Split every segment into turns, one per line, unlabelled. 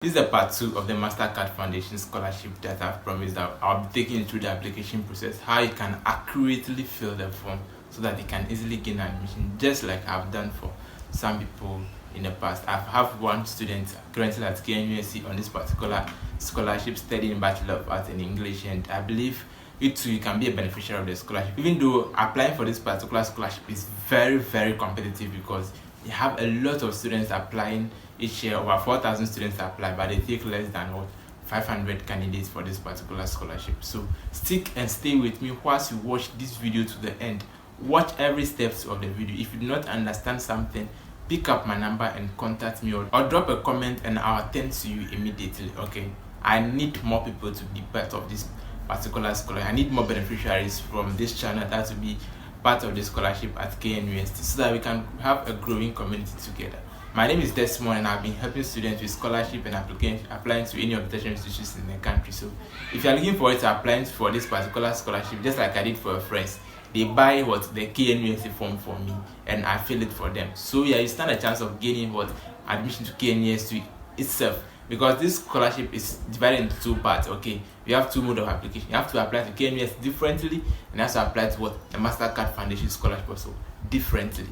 This is a part 2 of the MasterCard Foundation scholarship that I've promised that I'll be taking you through the application process, how you can accurately fill the form so that you can easily gain admission, just like I've done for some people in the past. I have one student currently at KNUST on this particular scholarship studying Bachelor of Arts in English, and I believe you too, you can be a beneficiary of the scholarship, even though applying for this particular scholarship is very competitive because you have a lot of students applying each year. Over 4,000 students apply, but they take less than 500 candidates for this particular scholarship. So stick and stay with me whilst you watch this video to the end. Watch every step of the video. If you do not understand something, pick up my number and contact me, or drop a comment and I'll attend to you immediately. Okay, I need more people to be part of this particular scholarship. I need more beneficiaries from this channel that will be part of the scholarship at KNUST so that we can have a growing community together. My name is Desmond and I've been helping students with scholarship and applying to any of the tertiary institutions in the country. So if you are looking forward to applying for this particular scholarship, just like I did for your friends, they buy the KNUST form for me and I fill it for them. So yeah, you stand a chance of gaining admission to KNUST itself, because this scholarship is divided into two parts. Okay, we have two modes of application. You have to apply to KNUST differently, and you have to apply to the MasterCard Foundation scholarship also differently.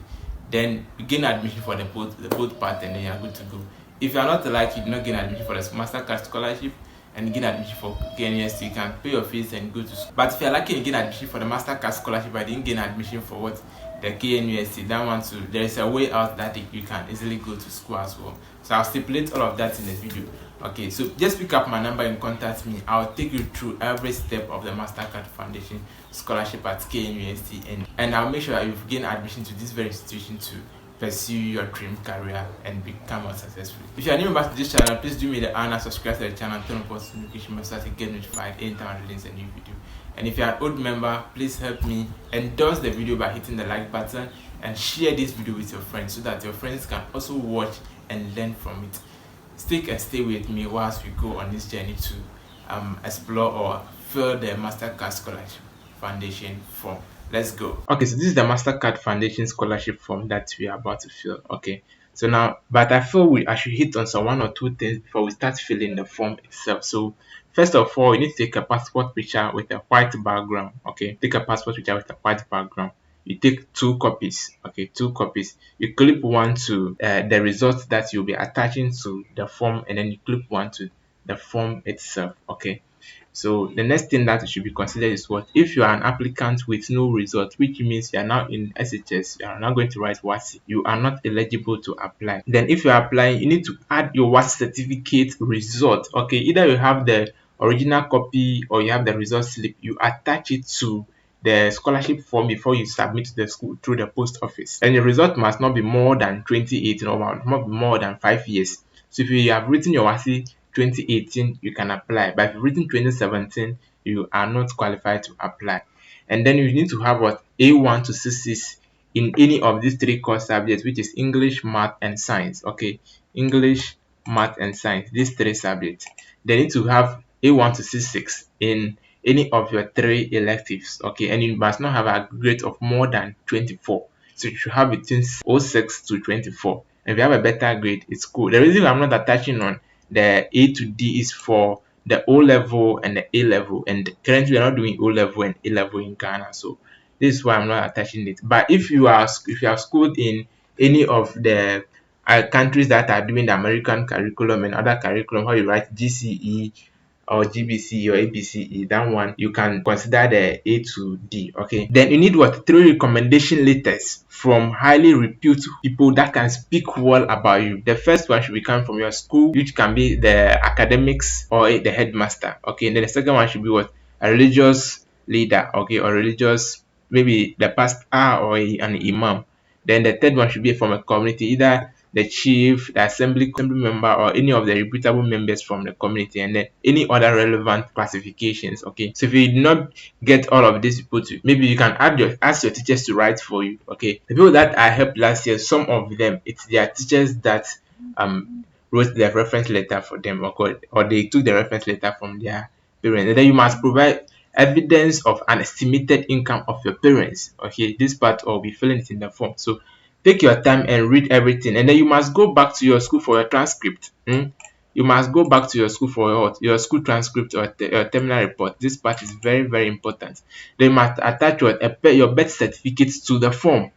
Then you gain admission for the both part, and then you are good to go. If you are not like you do not gain admission for the MasterCard scholarship and gain admission for KNUST, you can pay your fees and go to school. But if you are lucky and gain admission for the MasterCard scholarship but didn't gain admission for the KNUST, that one too, there is a way out that you can easily go to school as well. So I'll stipulate all of that in the video. Okay, so just pick up my number and contact me. I'll take you through every step of the MasterCard Foundation scholarship at KNUST, and I'll make sure that you've gained admission to this very institution to pursue your dream career and become more successful. If you are new to this channel, please do me the honor, subscribe to the channel, turn on post notification bell so that you get notified anytime I release a new video. And if you are an old member, please help me endorse the video by hitting the like button and share this video with your friends so that your friends can also watch and learn from it. Stick and stay with me whilst we go on this journey to explore or fill the MasterCard Scholarship Foundation form. Let's go. Okay, so this is the MasterCard Foundation scholarship form that we are about to fill. Okay, so now, but I feel I should hit on some one or two things before we start filling the form itself. So first of all, you need to take a passport picture with a white background. Okay, take a passport picture with a white background. You take 2 copies. Okay, 2 copies. You clip one to the results that you'll be attaching to the form, and then you clip one to the form itself. Okay, so the next thing that should be considered is if you are an applicant with no result, which means you are now in SHS, you are not going to write WASI, you are not eligible to apply. Then if you are applying, you need to add your WASI certificate result. Okay, either you have the original copy or you have the result slip, you attach it to the scholarship form before you submit to the school through the post office. And the result must not be more than 2018 or must not be more than 5 years. So if you have written your WASI 2018, you can apply, but if you've written 2017, you are not qualified to apply. And then you need to have A1 to C6 in any of these 3 core subjects, which is English, Math, and Science. Okay, English, Math, and Science, these 3 subjects. They need to have A1 to C6 in any of your 3 electives. Okay, and you must not have a grade of more than 24. So you should have between 06 to 24. And if you have a better grade, it's cool. The reason I'm not attaching on the A to D is for the O level and the A level, and currently we are not doing O level and A level in Ghana, so this is why I'm not attaching it. But if you are schooled in any of the countries that are doing the American curriculum and other curriculum, how you write GCE or GBCE or ABCE, that one you can consider the A to D. Okay, then you need 3 recommendation letters from highly reputed people that can speak well about you. The first one should be coming from your school, which can be the academics or the headmaster. Okay, and then the second one should be a religious leader. Okay, or religious, maybe the pastor or an imam. Then the third one should be from a community, either the chief, the assembly member, or any of the reputable members from the community, and then any other relevant classifications. Okay, so if you do not get all of these people to, maybe you can ask your teachers to write for you. Okay, the people that I helped last year, some of them, it's their teachers that wrote their reference letter for them, or they took the reference letter from their parents. And then you must provide evidence of an estimated income of your parents. Okay, this part will be filling it in the form. So take your time and read everything, and then you must go back to your school for your transcript. You you must go back to your school for your school transcript or your terminal report. This part is very, very important. Then you must attach your birth certificate to the form.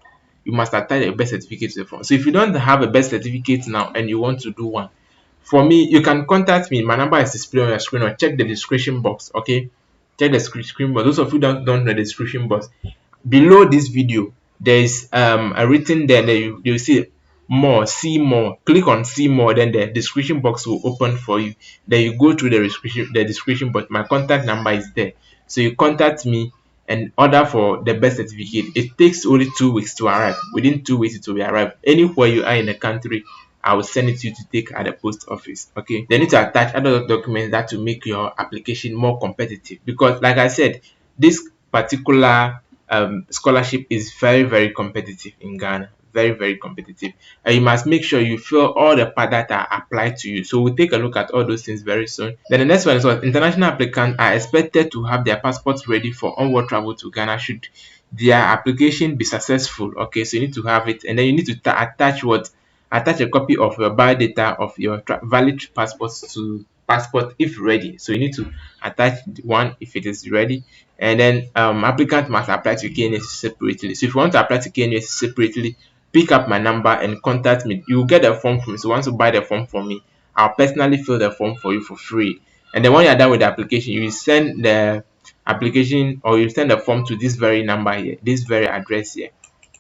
You must attach a birth certificate to the form. So if you don't have a birth certificate now and you want to do one, for me, you can contact me. My number is displayed on your screen, or check the description box. Okay, check the description box. Those of you don't know the description box, below this video there is a written there that you see more, see more. Click on see more, then the description box will open for you. Then you go to the description box. My contact number is there, so you contact me and order for the birth certificate. It takes only 2 weeks to arrive. Within 2 weeks it will be arrived. Anywhere you are in the country, I will send it to you to take at the post office. Okay, they need to attach other documents that will make your application more competitive, because like I said, this particular scholarship is very, very competitive in Ghana. Very, very competitive, and you must make sure you fill all the part that are applied to you. So we'll take a look at all those things very soon. Then the next one is what international applicants are expected to have their passports ready for onward travel to Ghana should their application be successful. Okay, so you need to have it, and then you need to attach a copy of your biodata of your valid passports to passport if ready. So you need to attach one if it is ready, and then applicant must apply to KNS separately. So if you want to apply to KNS separately, pick up my number and contact me. You will get the form from me. So once you buy the form from me, I'll personally fill the form for you for free. And then when you're done with the application, you will send the application, or you send the form to this very number here, this very address here.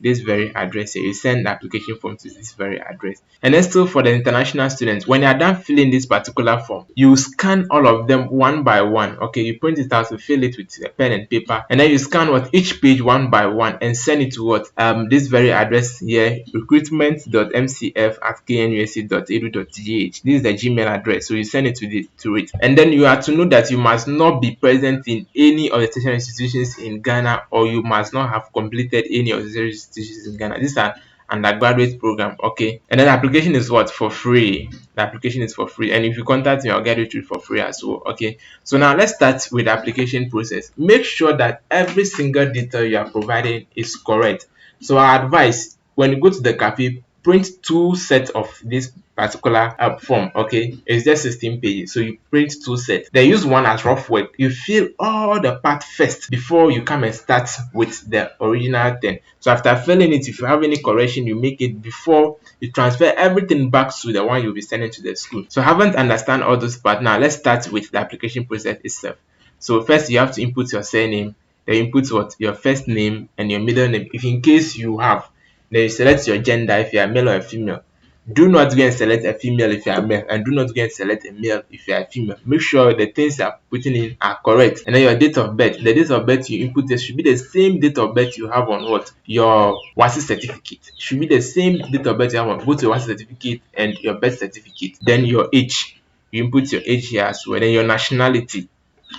You send the application form to this very address. And then still for the international students, when you're done filling this particular form, you scan all of them one by one. Okay, you print it out, to fill it with a pen and paper, and then you scan each page one by one and send it to this very address here, recruitment.mcf@knusc.edu.gh. This is the Gmail address, so you send it to it. And then you are to know that you must not be present in any of the tertiary institutions in Ghana, or you must not have completed any of the tertiary institutions in Ghana. These are undergraduate program. Okay, and then the application is for free. The application is for free, and if you contact me, I'll get it for free as well. Okay, so now let's start with the application process. Make sure that every single detail you are providing is correct. So our advice, when you go to the cafe, print 2 sets of this particular form. Okay, it's just 16 pages, so you print 2 sets. They use one as rough work. You fill all the part first before you come and start with the original thing. So after filling it, if you have any correction, you make it before you transfer everything back to the one you'll be sending to the school. So haven't understand all those parts. Now let's start with the application process itself. So first you have to input your surname, then input your first name and your middle name, if in case you have. Then you select your gender, if you are male or a female. Do not go and select a female if you are male, and do not go and select a male if you are a female. Make sure the things you are putting in are correct. And then your date of birth, the date of birth you input there should be the same date of birth you have on your WASI certificate. Should be the same date of birth you have on both your WASI certificate and your birth certificate. Then your age, you input your age here as well. Then your nationality,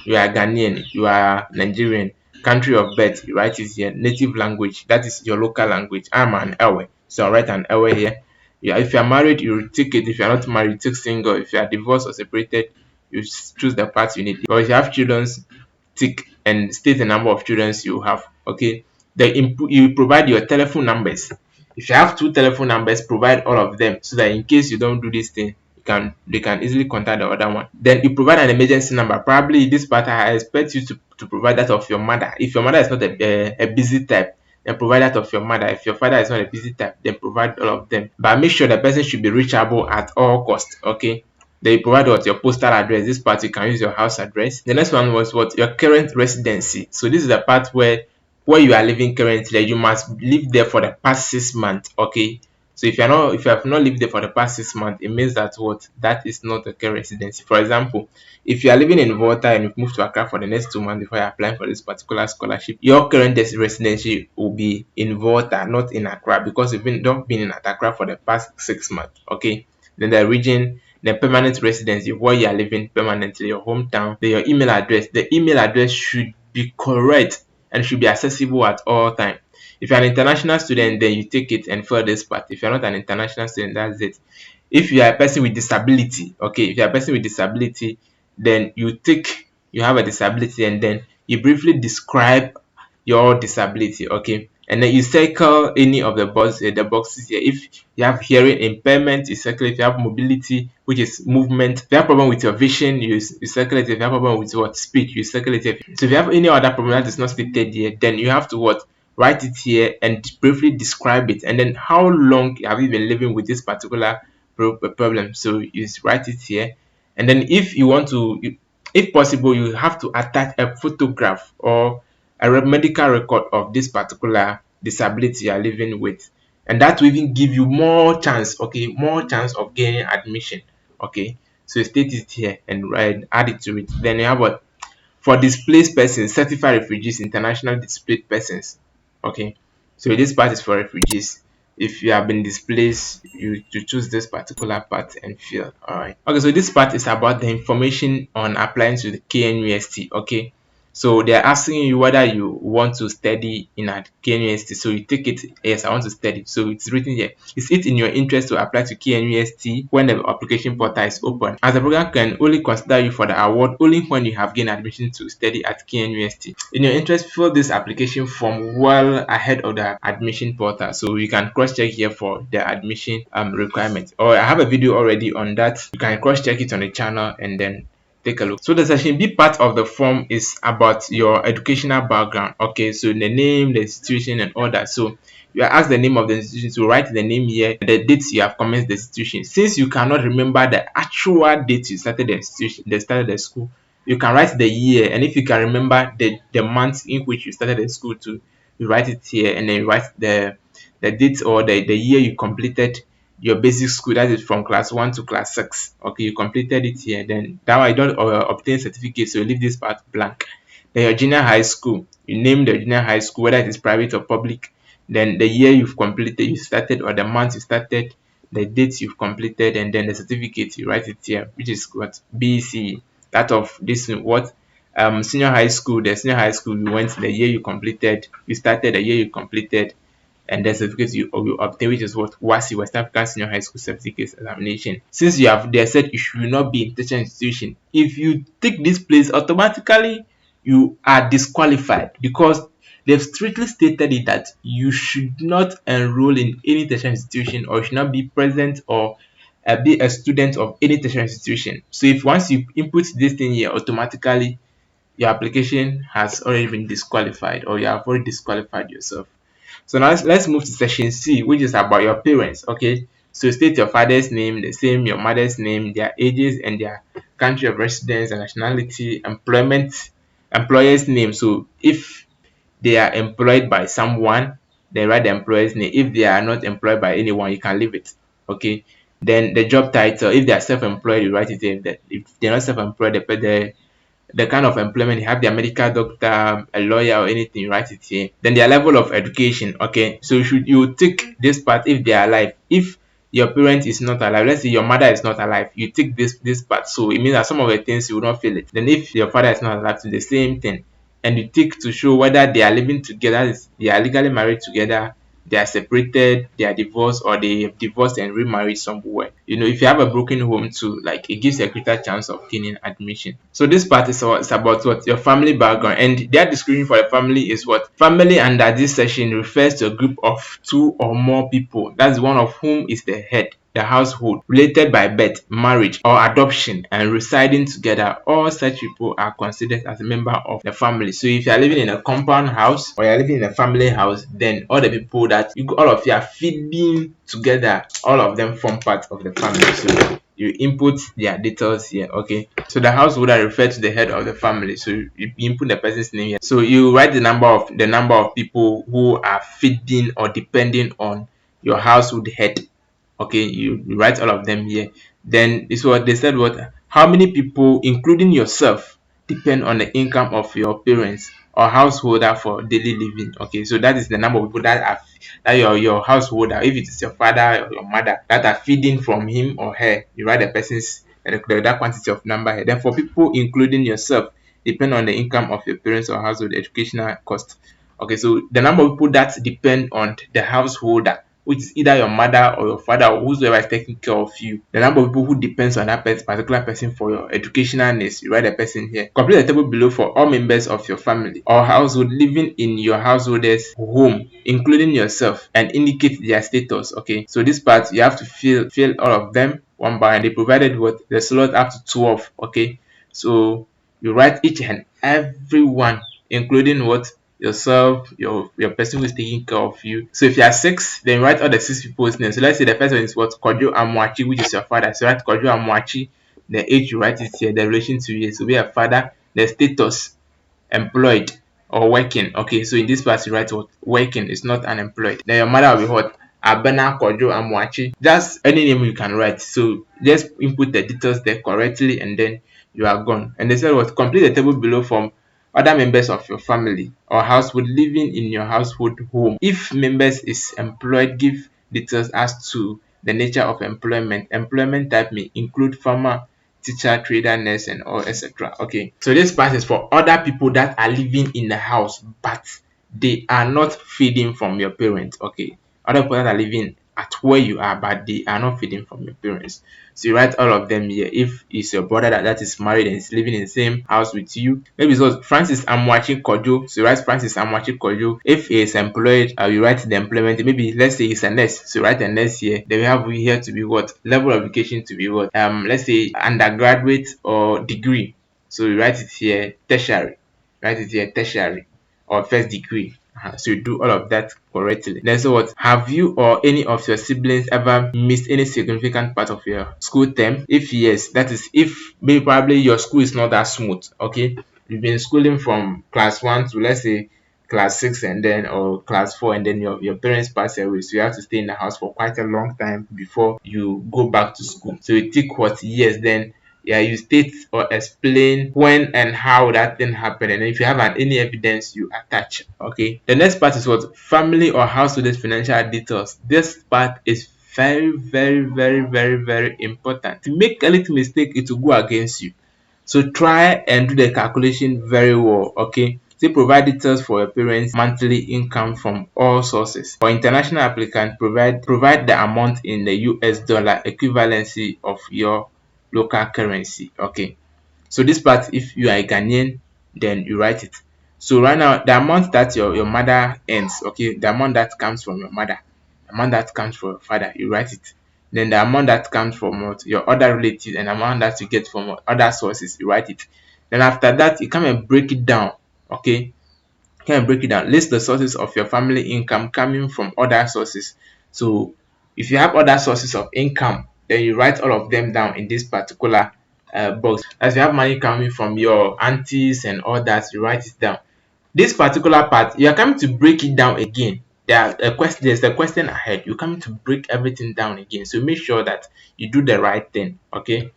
you are Ghanaian, you are Nigerian. Country of birth, you write it here. Native language, that is your local language. I'm an Ewe, so I'll write an Ewe here. Yeah, if you are married, you take it. If you are not married, you take single. If you are divorced or separated, you choose the part you need. Or if you have children, tick and state the number of children you have. Okay, you provide your telephone numbers. If you have 2 telephone numbers, provide all of them, so that in case you don't do this thing, they can easily contact the other one. Then you provide an emergency number. Probably this part I expect you to provide that of your mother. If your mother is not a busy type, then provide that of your mother. If your father is not a busy type, then provide all of them. But make sure the person should be reachable at all costs. Okay, then you provide your postal address. This part you can use your house address. The next one was your current residency. So this is the part where you are living currently. You must live there for the past 6 months. Okay, so if you have not lived there for the past 6 months, it means that that is not a current residency. For example, if you are living in Volta and you've moved to Accra for the next 2 months before you apply for this particular scholarship, your current residency will be in Volta, not in Accra, because you've not been in Accra for the past 6 months. Okay, then the region, the permanent residency, where you are living permanently, your hometown, then your email address. The email address should be correct and should be accessible at all times. If you're an international student, then you take it and fill this part. If you're not an international student, that's it. If you are a person with disability, okay, if you're a person with disability, then you have a disability, and then you briefly describe your disability, okay, and then you circle any of the boxes here. If you have hearing impairment, you circle it. If you have mobility, which is movement, if you have problem with your vision, you circle it. If you have problem with what speech, you circle it. So if you have any other problem that is not stated here, then you have to what write it here and briefly describe it, and then how long have you been living with this particular problem. So you write it here, and then if you want to, if possible, you have to attach a photograph or a medical record of this particular disability you are living with, and that will even give you more chance, okay, more chance of gaining admission. Okay, so state it here and write, add it to it. Then you have what, for displaced persons, certified refugees, international displaced persons. Okay, so this part is for refugees. If you have been displaced, you choose this particular part and fill. All right. Okay, so this part is about the information on applying to the KNUST. Okay, so they're asking you whether you want to study in a KNUST. So you take it, yes, I want to study. So it's written here. Is it in your interest to apply to KNUST when the application portal is open? As the program can only consider you for the award only when you have gained admission to study at KNUST. In your interest, fill this application form well ahead of the admission portal. So you can cross-check here for the admission requirement. Or I have a video already on that. You can cross-check it on the channel and then take a look. So the section B part of the form is about your educational background. Okay, so the name, the institution, and all that. So you are asked the name of the institution, so write the name here, the dates you have commenced the institution. Since you cannot remember the actual date you started the institution, they started the school, you can write the year, and if you can remember the month in which you started the school too, you write it here, and then you write the date or the year you completed your basic school, that is from class 1 to class 6. Okay, you completed it here. Then that way you don't obtain certificate, so you leave this part blank. Then your junior high school, you name the junior high school, whether it is private or public. Then the year you've completed, you started, or the month you started, the dates you've completed, and then the certificate, you write it here, which is what BC. That of this what senior high school, the senior high school you went, the year you completed, you started, the year you completed, and the certificate you obtain, which is what WASI, West African Senior High School Certificate Examination. Since you have they said you should not be in tertiary institution, if you take this place, automatically you are disqualified, because they've strictly stated it that you should not enroll in any tertiary institution, or should not be present or be a student of any tertiary institution. So if once you input this thing here, automatically your application has already been disqualified, or you have already disqualified yourself. So now let's move to section C, which is about your parents. Okay, so state your father's name, the same your mother's name, their ages and their country of residence and nationality, employer's name. So if they are employed by someone, then write the employer's name. If they are not employed by anyone, you can leave it. Okay, then the job title. If they are self-employed, you write it there. That if they're not self-employed, the kind of employment, you have their medical doctor, a lawyer, or anything, write it here. Then their level of education. Okay, so you take this part if they are alive. If your parent is not alive, let's say your mother is not alive, you take this part. So it means that some of the things you will not feel it. Then if your father is not alive, to the same thing, and you take to show whether they are living together, they are legally married together, they are separated, they are divorced, or they divorced and remarried somewhere. If you have a broken home too, like, it gives you a greater chance of gaining admission. So this part is about what your family background, and their description for the family is what family under this section refers to a group of two or more people, that's one of whom is the head, the household, related by birth, marriage, or adoption, and residing together. All such people are considered as a member of the family. So if you are living in a compound house, or you are living in a family house, then all the people that all of you are feeding together, all of them form part of the family. So you input their details here. Okay, so the householder refers to the head of the family, so you input the person's name here. So you write the number of people who are feeding or depending on your household head. Okay, you write all of them here. Then this what they said, what how many people including yourself depend on the income of your parents or householder for daily living. Okay, so that is the number of people that your householder, if it is your father or your mother, that are feeding from him or her. You write the person's that quantity of number here. Then for people including yourself, depend on the income of your parents or household educational cost. Okay, so the number of people that depend on the householder, which is either your mother or your father or whosoever is taking care of you. The number of people who depends on that particular person for your educational needs, you write the person here. Complete the table below for all members of your family or household living in your householder's home, including yourself, and indicate their status. Okay, so this part you have to fill all of them one by one. They provided what the slot up to 12. Okay, so you write each and every one, including what yourself, your person who is taking care of you. So if you are six, then write all the six people's names. So let's say the first one is what, Kojo Amwachi, which is your father. So write Kojo Amwachi. The age you write it here, the relation to you. So we have father, the status, employed or working. Okay, so in this part you write what, working, is not unemployed. Then your mother will be what, Abena Kojo Amwachi. Just any name you can write. So just input the details there correctly and then you are gone. And they said what, complete the table below from other members of your family or household living in your household home. If members is employed, give details as to the nature of employment. Employment type may include farmer, teacher, trader, nurse, and all etc. Okay, so this part is for other people that are living in the house but they are not feeding from your parents. Okay, other people that are living at where you are but they are not feeding from your parents. So you write all of them here. If it's your brother that is married and is living in the same house with you, maybe it's Francis Amwachi Kojo. So you write Francis Amwachi Kojo. If he is employed, you write the employment. Maybe let's say he's a nurse. So you write a nurse here. Then we have here to be what, level of education to be what, let's say undergraduate or degree. So you write it here tertiary. Write it here tertiary or first degree. So you do all of that correctly. Then so what, have you or any of your siblings ever missed any significant part of your school term? If yes, that is if maybe probably your school is not that smooth. Okay, you've been schooling from class 1 to let's say class 6 and then or class 4 and then your parents pass away, so you have to stay in the house for quite a long time before you go back to school. So you take what years, then yeah, you state or explain when and how that thing happened, and if you have any evidence you attach. Okay, the next part is what, family or household's financial details. This part is very important. To make a little mistake, it will go against you. So try and do the calculation very well. Okay, so provide details for your parents' monthly income from all sources. For international applicant, provide the amount in the US dollar equivalency of your local currency. Okay, so this part, if you are a Ghanaian, then you write it. So right now, the amount that your mother earns, okay, the amount that comes from your mother, the amount that comes from your father, you write it. Then the amount that comes from what, your other relatives, and the amount that you get from what, other sources, you write it. Then after that, you come and break it down. Okay, can break it down. List the sources of your family income coming from other sources. So if you have other sources of income, then you write all of them down in this particular box. As you have money coming from your aunties and all that, you write it down. This particular part, you are coming to break it down again. There's a question ahead. You're coming to break everything down again. So make sure that you do the right thing. Okay.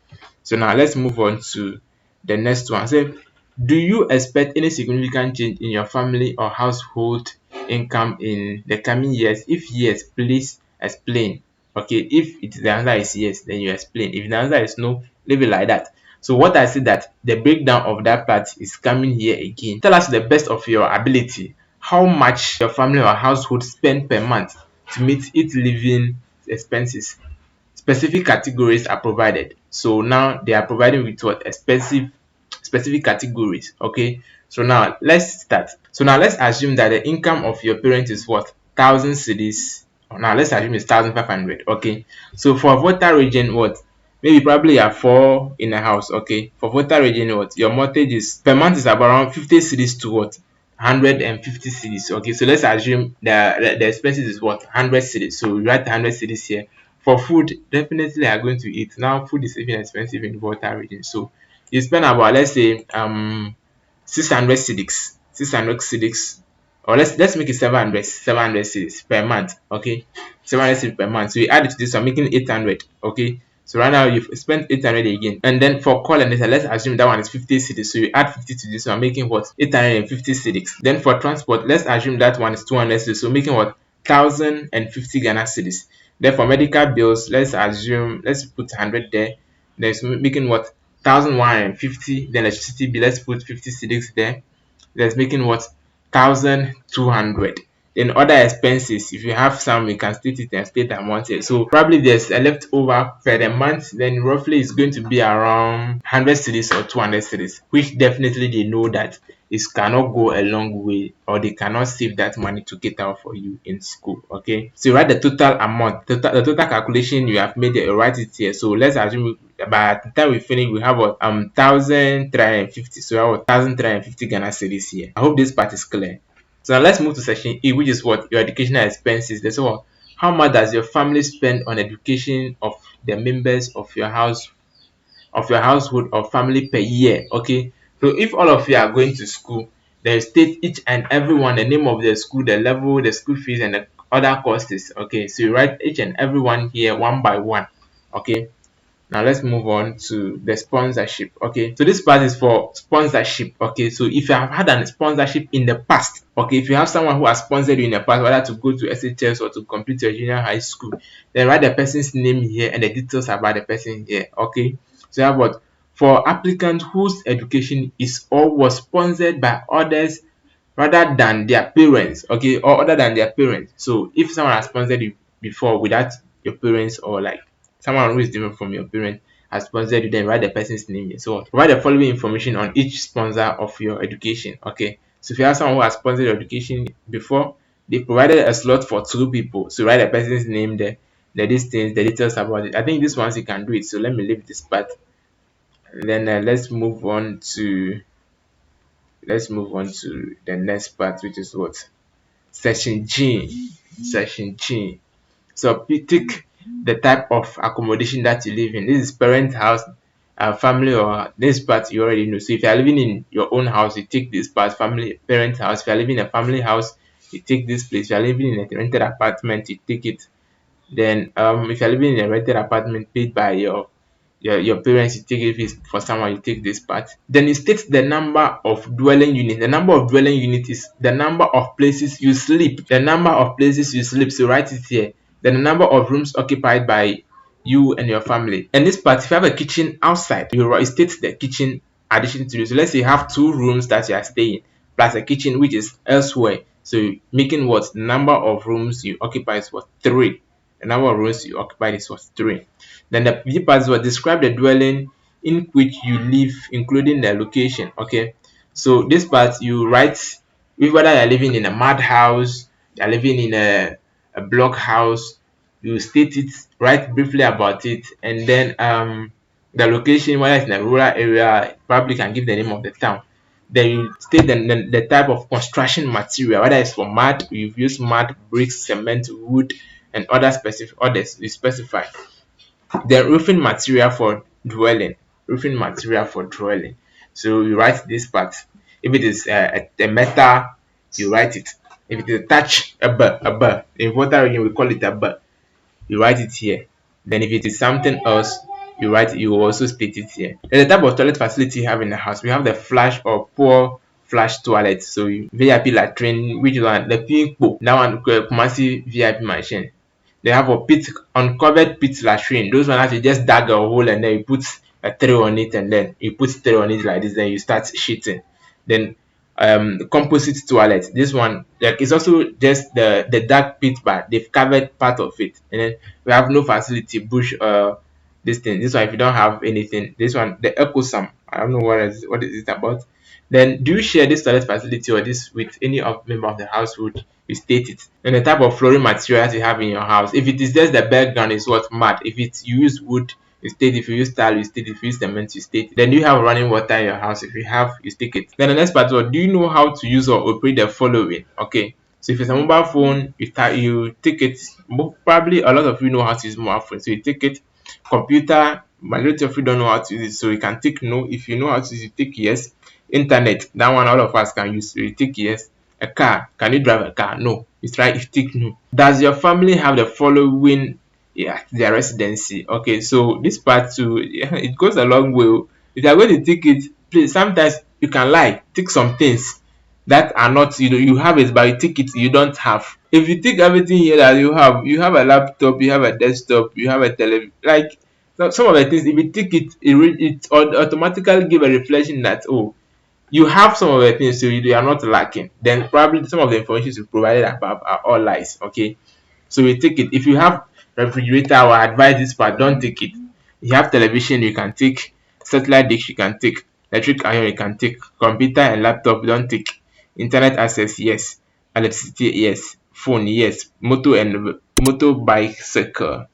So now let's move on to the next one. So, do you expect any significant change in your family or household income in the coming years? If yes, please explain. Okay, if the answer is yes, then you explain. If the answer is no, leave it like that. So what I said, that the breakdown of that part is coming here again. Tell us, to the best of your ability, how much your family or household spend per month to meet its living expenses. Specific categories are provided. So now they are providing with what, expensive specific categories. Okay, so now let's start. So now let's assume that the income of your parents is what, 1,000 cedis. Now let's assume it's 1,500. Okay, so for Volta region, what, maybe probably you have four in a house. Okay, for Volta region, what, your mortgage is per month is about around 50 cedis to what, 150 cedis. Okay, so let's assume the expenses is what, 100 cedis. So we write 100 cedis here. For food, definitely are going to eat. Now food is even expensive in Volta region, so you spend about, let's say 600 cedis, 600 cedis, or let's make it 700 cedis per month. Okay, 700 cedis per month. So you add it to this one, making 800. Okay, so right now you've spent 800 again. And then for call and data, let's assume that one is 50 cedis. So you add 50 to this one, making what, 850 cedis. Then for transport, let's assume that one is 200 cedis. So making what, 1,050 Ghana cedis. Then for medical bills, let's assume, let's put 100 there. Then it's making what, 1,150. Then electricity bill, let's put 50 cedis there. That's making what, 1,200. Then other expenses, if you have some, you can state it and state amount here. So probably there's a leftover per the month, then roughly it's going to be around 100 cities or 200 cities, which definitely they know that it cannot go a long way, or they cannot save that money to get out for you in school. Okay, so you write the total amount, the total calculation you have made, you write it here. So let's assume by the time we finish, we have what 1,350. So I have 1,350 Ghana cedis here. I hope this part is clear. So now let's move to section E, which is what your educational expenses. There's what, how much does your family spend on education of the members of your household or family per year? Okay, so if all of you are going to school, then state each and every one, the name of the school, the level, the school fees, and the other costs. Okay, so you write each and every one here one by one. Okay, now let's move on to the sponsorship. Okay, so this part is for sponsorship. Okay, so if you have had a sponsorship in the past, okay, if you have someone who has sponsored you in the past, whether to go to SHS or to complete your junior high school, then write the person's name here and the details about the person here. Okay, so you have what, for applicants whose education is or was sponsored by others rather than their parents, okay, or other than their parents. So if someone has sponsored you before without your parents, or like someone who is different from your parents has sponsored you, then write the person's name here. So provide the following information on each sponsor of your education. Okay, so if you have someone who has sponsored your education before, they provided a slot for 2 people, so write the person's name there, the distance, the details about it. I think this ones you can do it, so let me leave this part. And then let's move on to the next part, which is what, section G. Section G. So pick the type of accommodation that you live in. This is parent house, family, or this part you already know. So if you are living in your own house, you take this part, family, parent house. If you are living in a family house, you take this place. If you are living in a rented apartment, you take it. Then if you're living in a rented apartment paid by your parents, you take it. If it's for someone, you take this part. Then it states the number of dwelling units. The number of dwelling units is the number of places you sleep. The number of places you sleep. So write it here. Then the number of rooms occupied by you and your family. And this part, if you have a kitchen outside, it states the kitchen addition to this. So let's say you have 2 rooms that you are staying, plus a kitchen which is elsewhere. So making what, the number of rooms you occupy is what, 3. The number of rooms you occupied is what, 3. Then the B part is what, describe the dwelling in which you live, including the location. Okay, so this part you write whether you're living in a mud house, you're living in a block house, you state it, write briefly about it, and then the location, whether it's in a rural area, probably can give the name of the town. Then you state the type of construction material, whether it's for mud, you've used mud, bricks, cement, wood, and other specific others you specify. The roofing material for dwelling, roofing material for dwelling. So you write this part. If it is a metal, you write it. If it is a touch, a bar. In water region we call it a bar. You write it here. Then if it is something else, you will also state it here. Then the type of toilet facility you have in the house. We have the flush or pour flush toilet. So VIP latrine, which one? The pink book. That one, Kumasi VIP machine. They have a pit, uncovered pit latrine. Those ones you just dug a hole and then you put a tray on it, and then you put tray on it like this, then you start shitting. Then composite toilet. This one, like, it's also just the dark pit, but they've covered part of it. And then we have no facility, bush, this thing. This one, if you don't have anything, this one, the ecosum. I don't know what is it about. Then do you share this toilet facility or this with any of member of the household? You state it. And the type of flooring materials you have in your house. If it is just the background, is what, mud. If it's you use wood, you state. If you use tile, you state. If you use cement, you state. Then do you have running water in your house? If you have, you stick it. Then the next part is, do you know how to use or operate the following? Okay. So if it's a mobile phone, you take it. Probably a lot of you know how to use mobile phone. So you take it. Computer, majority of you don't know how to use it. So you can take no. If you know how to use it, take yes. Internet, that one all of us can use. So you take yes. A car, can you drive a car? No. You try, if take no. Does your family have the following, their residency? Okay, so this part too, it goes a long way. If you are going to take it, please, sometimes you can lie, take some things that are not, you have it, but you take it you don't have. If you take everything here that you have a laptop, you have a desktop, you have a television, like, some of the things, if you take it, it automatically give a reflection that, oh, you have some of the things, so you are not lacking. Then probably some of the information you provided above are all lies. Okay, so we take it. If you have refrigerator, I will advise this part, don't take it. You have television, you can take. Satellite dish, you can take. Electric iron, you can take. Computer and laptop, don't take. Internet access, yes. Electricity, yes. Phone, yes. Motor bicycle,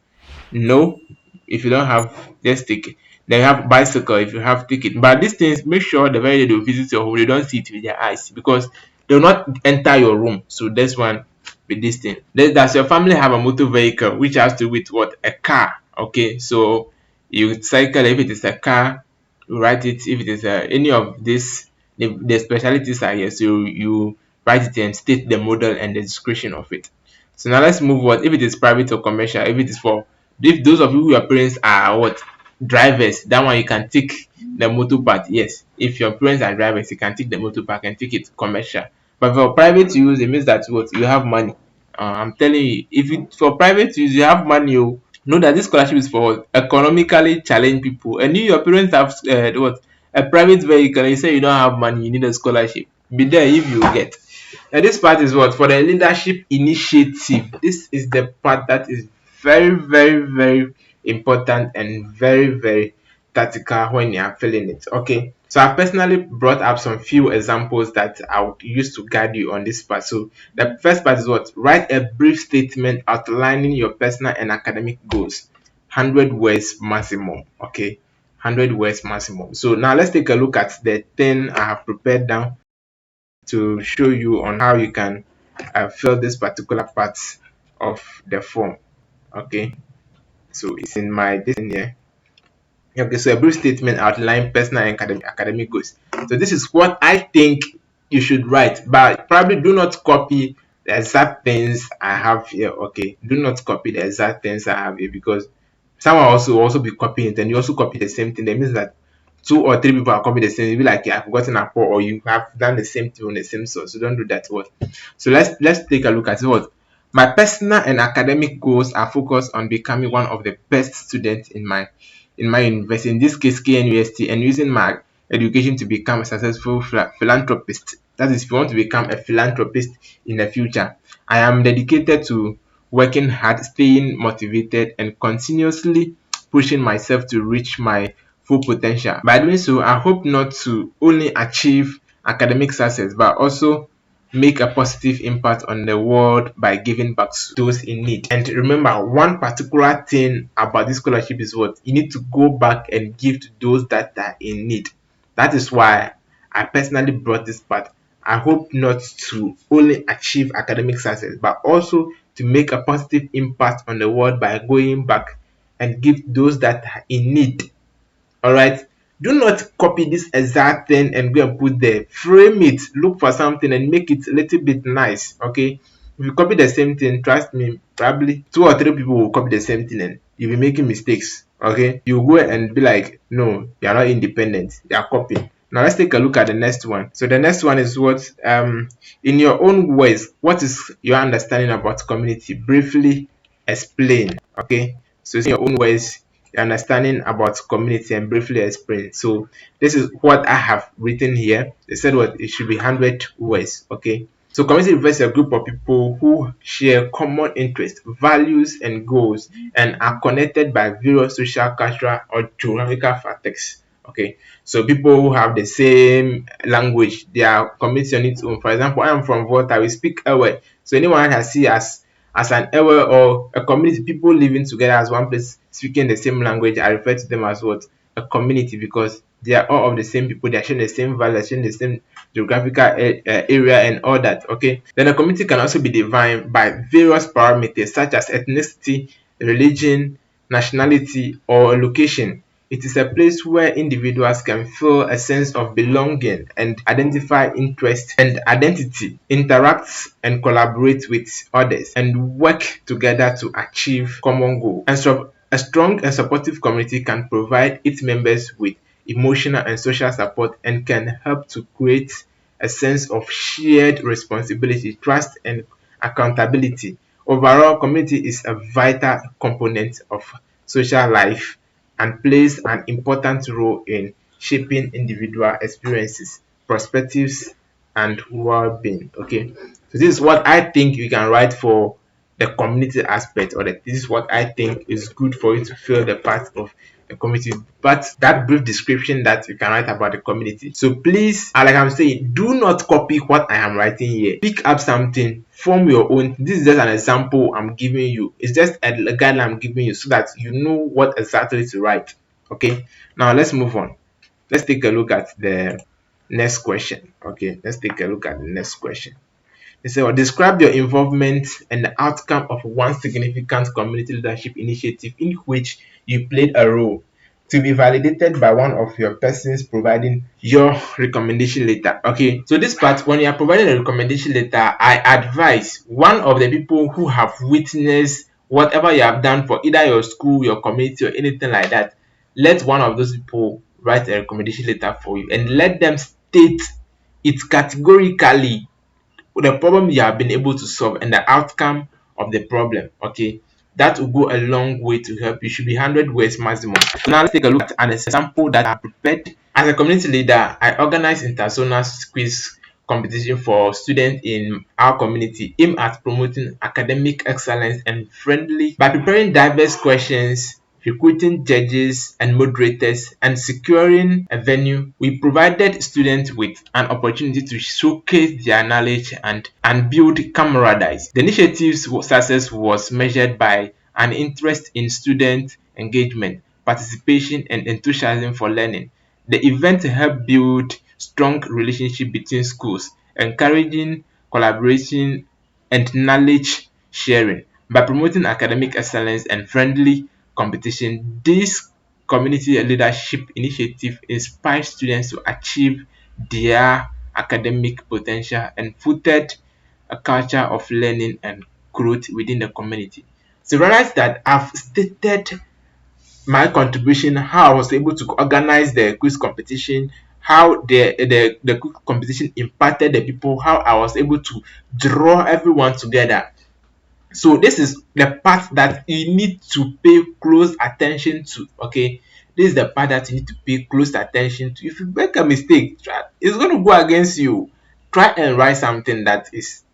no. If you don't have, just take it. Then you have bicycle, if you have, take it. But these things, make sure the very day they visit your home, they don't see it with their eyes, because they'll not enter your room. So that's one with this thing. Then does your family have a motor vehicle, which has to do with what? A car. Okay, so you cycle. If it is a car, you write it. If it is any of this, the specialities are here, so you write it and state the model and the description of it. So now let's move on. If it is private or commercial, if it is for, if those of you who your parents are what, drivers, that one you can take the motor part. Yes, if your parents are drivers, you can take the motor part and take it commercial. But for private use, it means that what, you have money. I'm telling you, if it for private use, you have money. Oh, know that this scholarship is for economically challenged people. And you, your parents have what, a private vehicle, and you say you don't have money, you need a scholarship. Be there if you get. And this part is what, for the leadership initiative. This is the part that is very, very, very important and very, very tactical when you are filling it. Okay, so I've personally brought up some few examples that I would use to guide you on this part. So the first part is what, write a brief statement outlining your personal and academic goals. 100 words maximum. Okay, 100 words maximum. So now let's take a look at the thing I have prepared down to show you on how you can fill this particular part of the form. Okay, so it's in my this in here. Okay, so a brief statement outline personal and academic goals. So this is what I think you should write, but probably do not copy the exact things I have here. Okay, do not copy the exact things I have here, because someone also be copying it, and you also copy the same thing. That means that two or three people are copying the same. You'll be like, yeah, I've forgotten a part, or you have done the same thing on the same source. So don't do that. What? So let's take a look at what. My personal and academic goals are focused on becoming one of the best students in my university, in this case KNUST, and using my education to become a successful philanthropist. That is, if you want to become a philanthropist in the future. I am dedicated to working hard, staying motivated, and continuously pushing myself to reach my full potential. By doing so, I hope not to only achieve academic success, but also make a positive impact on the world by giving back to those in need. And remember, one particular thing about this scholarship is what, you need to go back and give to those that are in need. That is why I personally brought this part. I hope not to only achieve academic success, but also to make a positive impact on the world by going back and give those that are in need. All right, do not copy this exact thing and go and put there. Frame it, look for something and make it a little bit nice. Okay, if you copy the same thing, trust me, probably two or three people will copy the same thing and you'll be making mistakes. Okay, you go and be like, no, you are not independent, you are copying. Now let's take a look at the next one. So the next one is what, in your own words, what is your understanding about community? Briefly explain. Okay, so it's in your own words, your understanding about community, and briefly explain. So this is what I have written here. They said what, it should be 100 words. Okay, so community refers to a group of people who share common interests, values, and goals, and are connected by various social, cultural, or geographical factors. Okay, so people who have the same language, they are community on its own. For example, I am from Volta, we speak Ewe. So anyone has see as an Ewe or a community, people living together as one place speaking the same language, I refer to them as what, a community, because they are all of the same people, they are sharing the same values, sharing the same geographical area and all that. Okay, then a community can also be defined by various parameters such as ethnicity, religion, nationality, or location. It is a place where individuals can feel a sense of belonging and identify interest and identity, interact and collaborate with others, and work together to achieve common goals. And so a strong and supportive community can provide its members with emotional and social support and can help to create a sense of shared responsibility, trust, and accountability. Overall, community is a vital component of social life and plays an important role in shaping individual experiences, perspectives, and well-being. Okay, so this is what I think you can write for the community aspect, or this is what I think is good for you to feel the part of the community. But that brief description that you can write about the community. So please, like I'm saying, do not copy what I am writing here. Pick up something, form your own. This is just an example I'm giving you. It's just a guideline I'm giving you so that you know what exactly to write. Okay, now let's move on. Let's take a look at the next question. Okay, let's take a look at the next question. They say, well, describe your involvement and the outcome of one significant community leadership initiative in which you played a role, to be validated by one of your persons providing your recommendation letter. Okay, so this part, when you are providing a recommendation letter, I advise one of the people who have witnessed whatever you have done for either your school, your community, or anything like that. Let one of those people write a recommendation letter for you and let them state it categorically, the problem you have been able to solve and the outcome of the problem. Okay, that will go a long way to help you. Should be 100 words maximum. So now let's take a look at an example that I prepared. As a community leader, I organized interzonal quiz competition for students in our community aimed at promoting academic excellence and friendly by preparing diverse questions, recruiting judges and moderators, and securing a venue. We provided students with an opportunity to showcase their knowledge and build camaraderie. The initiative's success was measured by an interest in student engagement, participation, and enthusiasm for learning. The event helped build strong relationships between schools, encouraging collaboration and knowledge sharing. By promoting academic excellence and friendly competition, this community leadership initiative inspires students to achieve their academic potential and fostered a culture of learning and growth within the community. So realize that I've stated my contribution, how I was able to organize the quiz competition, how the quiz competition impacted the people, how I was able to draw everyone together. So this is the part that you need to pay close attention to. Okay, this is the part that you need to pay close attention to. If you make a mistake, it's going to go against you. Try and write something that is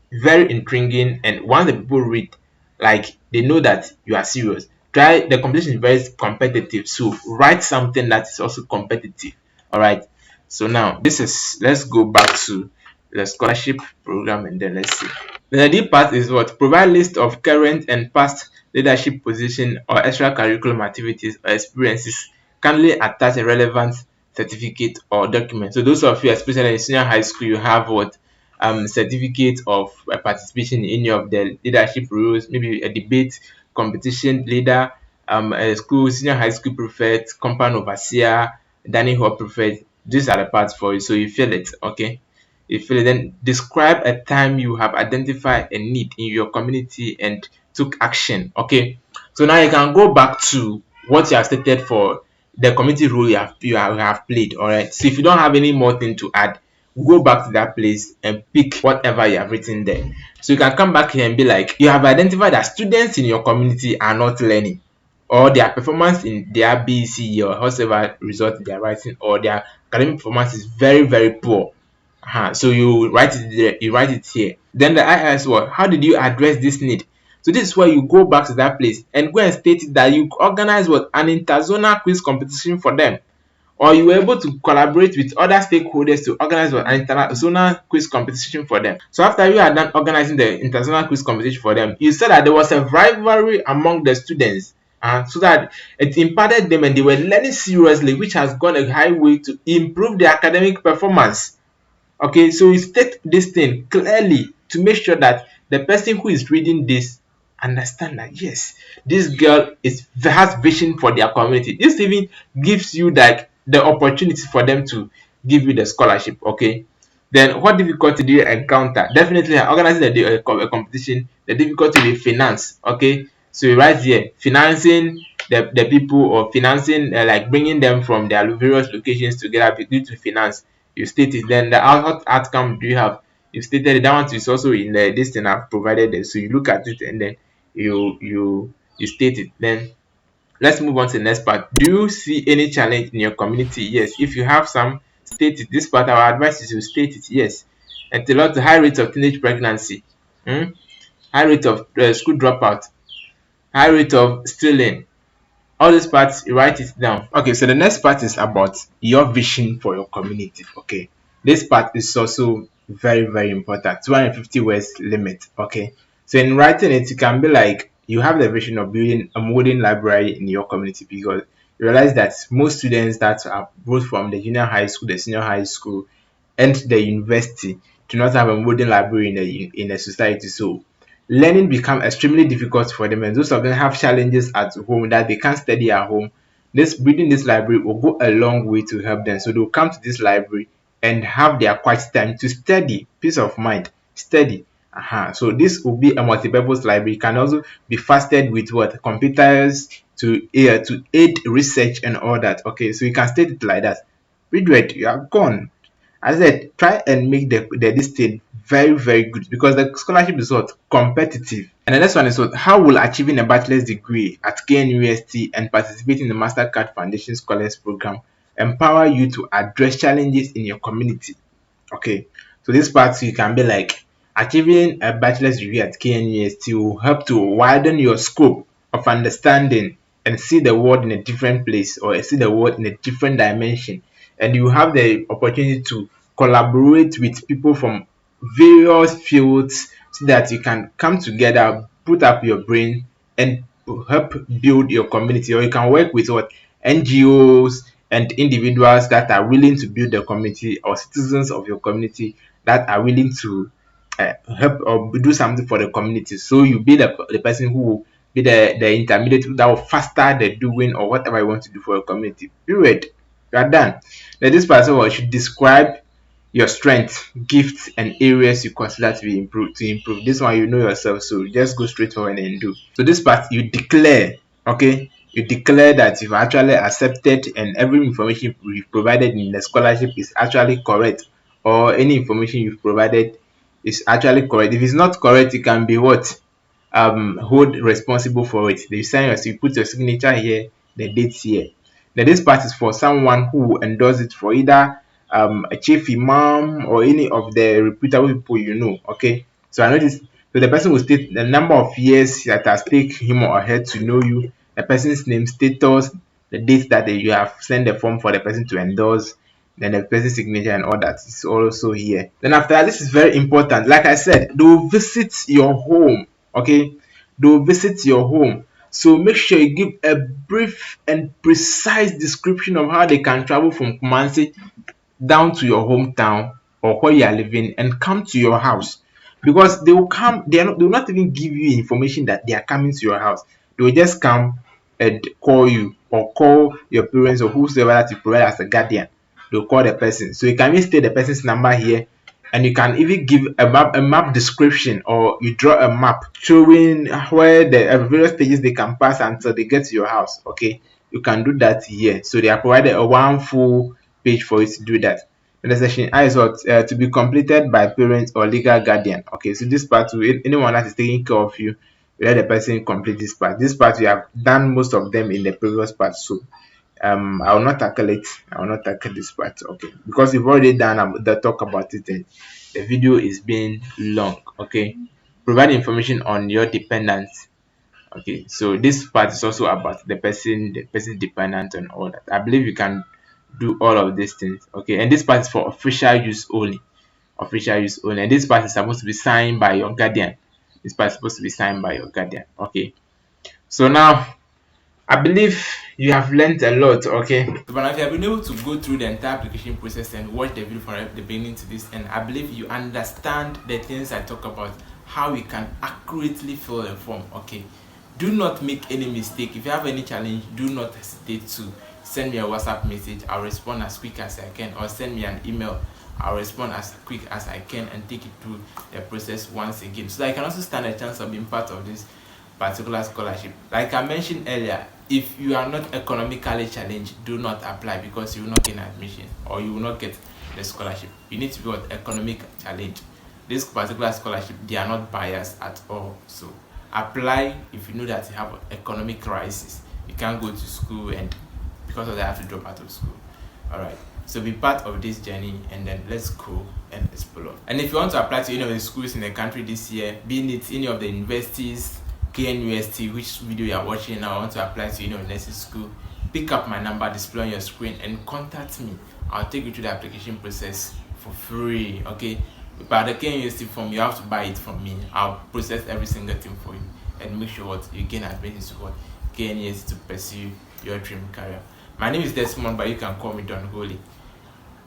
very intriguing, and once the people read, like, they know that you are serious. Try, the competition is very competitive, so write something that is also competitive. All right, so now this is, let's go back to the scholarship program and then let's see. The D part is what? Provide list of current and past leadership position or extracurriculum activities or experiences. Kindly attach a relevant certificate or document. So those of you, especially in senior high school, you have what? Certificate of participation in any of the leadership roles, maybe a debate competition leader, a school senior high school prefect, compound overseer, dining hall prefect. These are the parts for you, so you feel it. Okay, you feel it. Then describe a time you have identified a need in your community and took action. Okay, so now you can go back to what you have stated for the community role you have played. All right, so if you don't have any more thing to add, go back to that place and pick whatever you have written there. So you can come back here and be like, you have identified that students in your community are not learning, or their performance in their BC or whatever result they are writing, or their academic performance is very, very poor. So you write it there, you write it here. Then the I ask, what? How did you address this need? So this is where you go back to that place and go and state it that you organize what? An interzonal quiz competition for them, or you were able to collaborate with other stakeholders to organize an international quiz competition for them. So after you are done organizing the international quiz competition for them, you said that there was a rivalry among the students, so that it impacted them and they were learning seriously, which has gone a high way to improve their academic performance. Okay, so you state this thing clearly to make sure that the person who is reading this understand that yes, this girl has vision for their community. This even gives you like the opportunity for them to give you the scholarship. Okay, then what difficulty do you encounter? Definitely organizing a competition, the difficulty with finance. Okay, so you write here financing the people, or financing, like bringing them from their various locations together due to finance. You state it. Then the outcome do you have? You stated it. That one is also in this thing I've provided there. So you look at it and then you state it. Then let's move on to the next part. Do you see any challenge in your community? Yes, if you have some, State it. This part our advice is to state it. Yes. And a lot high rate of teenage pregnancy, high rate of school dropout, high rate of stealing. All these parts, you write it down. Okay, so the next part is about your vision for your community. Okay, this part is also very, very important. 250 words limit. Okay, so in writing it, you can be like you have the vision of building a modern library in your community, because you realize that most students that are both from the junior high school, the senior high school, and the university do not have a modern library in a society. So learning become extremely difficult for them, and those of them have challenges at home that they can't study at home. This building this library will go a long way to help them. So they'll come to this library and have their quiet time to study, peace of mind, study. So this will be a multi-purpose library. It can also be fastered with what computers to aid research and all that. Okay, so you can state it like that. Bridget, you are gone. I said, try and make the this thing very, very good, because the scholarship is what competitive. And the next one is what, how will achieving a bachelor's degree at KNUST and participating in the MasterCard Foundation Scholars Program empower you to address challenges in your community? Okay, so this part you can be like, achieving a bachelor's degree at KNUST will help to widen your scope of understanding and see the world in a different place, or see the world in a different dimension. And you have the opportunity to collaborate with people from various fields, so that you can come together, put up your brain, and help build your community. Or you can work with what NGOs and individuals that are willing to build the community, or citizens of your community that are willing to help or do something for the community. So you be the person who will be the intermediate that will faster the doing or whatever you want to do for your community. Period. You are done. Then this person should describe your strengths, gifts, and areas you consider to be improved. To improve this one, you know yourself, so just go straight forward and do. So this part you declare, okay, you declare that you've actually accepted and every information you've provided in the scholarship is actually correct, or any information you've provided is actually correct. If it's not correct, it can be what, hold responsible for it. They sign your, you put your signature here, the dates here. Now this part is for someone who endorse it, for either a chief imam or any of the reputable people you know. Okay, so I noticed, so the person will state the number of years that has taken him or her to know you, the person's name, status, the date that you have sent the form for the person to endorse, then the person's signature and all that is also here. Then after that, this is very important. Like I said, they will visit your home. Okay, they will visit your home. So make sure you give a brief and precise description of how they can travel from Kumasi down to your hometown or where you are living and come to your house, because they will come, they will not even give you information that they are coming to your house. They will just come and call you, or call your parents or whosoever that you provide as a guardian. They'll call the person, so you can even state the person's number here, and you can even give a map description, or you draw a map showing where the various stages they can pass until they get to your house. Okay, you can do that here. So they are provided a one full page for you to do that. And the section I is what, to be completed by parents or legal guardian. Okay, so this part, anyone that is taking care of you, you let the person complete this part. This part we have done most of them in the previous part, so I will not tackle it. I will not tackle this part. Okay, because we've already done the talk about it, and the video is being long. Okay, provide information on your dependents. Okay, so this part is also about the person dependent and all that. I believe you can do all of these things. Okay, and this part is for official use only. Official use only. And this part is supposed to be signed by your guardian. This part is supposed to be signed by your guardian. Okay, so now I believe you have learned a lot. Okay, so but if you have been able to go through the entire application process and watch the video from the beginning to this, and I believe you understand the things I talk about, how you can accurately fill a form. Okay, do not make any mistake. If you have any challenge, do not hesitate to send me a WhatsApp message. I'll respond as quick as I can, or send me an email. I'll respond as quick as I can and take it through the process once again, so that I can also stand a chance of being part of this particular scholarship. Like I mentioned earlier, if you are not economically challenged, do not apply, because you will not get admission, or you will not get the scholarship. You need to be what, economic challenge. This particular scholarship, they are not biased at all. So apply if you know that you have an economic crisis. You can't go to school, and because of that, you have to drop out of school. All right. So be part of this journey, and then let's go and explore. And if you want to apply to any of the schools in the country this year, being it any of the universities, KNUST, which video you are watching now, want to apply to any of the nursing school, pick up my number displayed on your screen and contact me. I'll take you through the application process for free. Okay, but the KNUST form, you have to buy it from me. I'll process every single thing for you and make sure what you gain admission to what KNUST to pursue your dream career. My name is Desmond, but you can call me Don Holy.